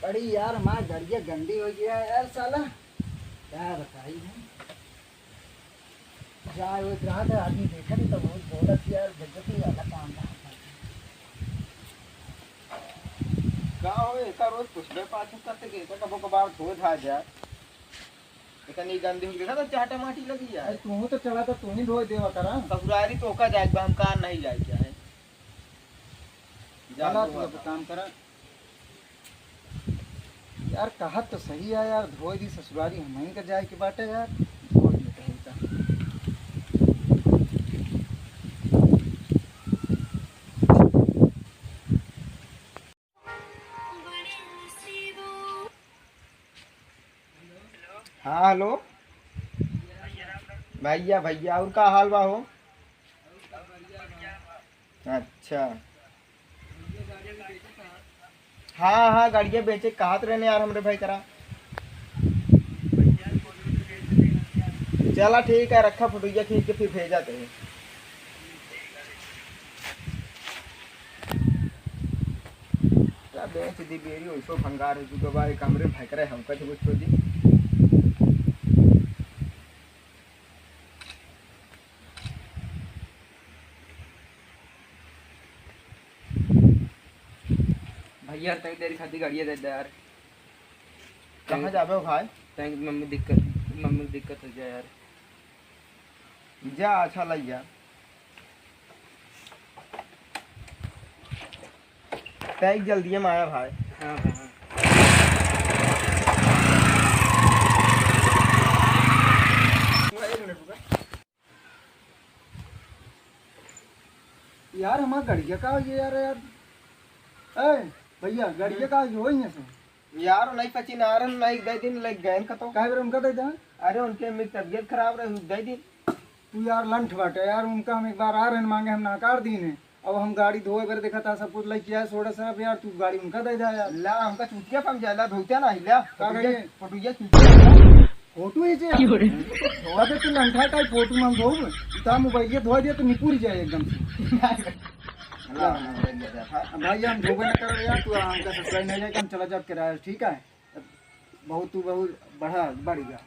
बड़ी यार हमारी गाड़ियाँ गंदी हो गया है यार साला, क्या बताइए। जाए वो रहा था आदमी देखा नहीं तो बहुत बोला थी यार, बेइज्जती वाला काम था। का हो एका रोज पुछबे पाछू करते के तो कबो कबार धो धा जाए। इतनी गंदी हो देखा तो चाटा माटी लगी अरे जाए। तू तो चला तो तू ही धोए देवा करा। ससुरारी तो का जाए हम कार नहीं जाए क्या है। चला तू अब काम करा यार, कहा तो सही है यार, धोए दी ससुरारी हम ही का जाए के बाटे यार, धोए देते हैं का। हाँ हेलो भैया भैया और का हाल बा हो। अच्छा हाँ हाँ गाड़ियाँ बेचे कहा रहने यार हमरे भाई करा। चला ठीक है रखा फोटोया खींच के फिर भेजा ते। बेच दी बेरी वैसो भंगार हो चुका बारे कमरे भाई करे हमका तो कुछ दी। भैया तक देर खाती गाड़ियाँ दे दे यार। कहाँ जाबे हो भाई। तक मम्मी दिक्कत हो जाए यार। जा अच्छा लग जा तैक जल्दी में आया भाई। हाँ हाँ हाँ यार हमारा गाड़ियाँ का हो गया यार यार। ए भैया गाड़ियाँ का हो ही है से यार नहीं पची नारन नहीं गए दिन लग गए का तो काहे बार उनका दे दे। अरे उनके मेरी तबीयत खराब रही गए दिन। तू यार लंठ बाटे यार, उनका हम एक बार आ रहे हैं मांगे, हम नकार दी ने। अब हम गाड़ी धोए बार देखा था सब कुछ लेके आए सोड़ा साहब यार, तू गाड़ी उनका दे दे यार। ला हमका चुटिया पम जाला धोतिया ना हिला का गई फोटोया चुटिया फोटो ही जे अबे तू लंठा का फोटो में धो ता मोबाइल धो दिया तो निपुर जाए एकदम से। भाई हम धोबे न कर यार, तू हमका सब्सक्राइब नहीं जाए हम चला जाब किराया ठीक है। बहुत तू बहुत बढ़ा बढ़ गया।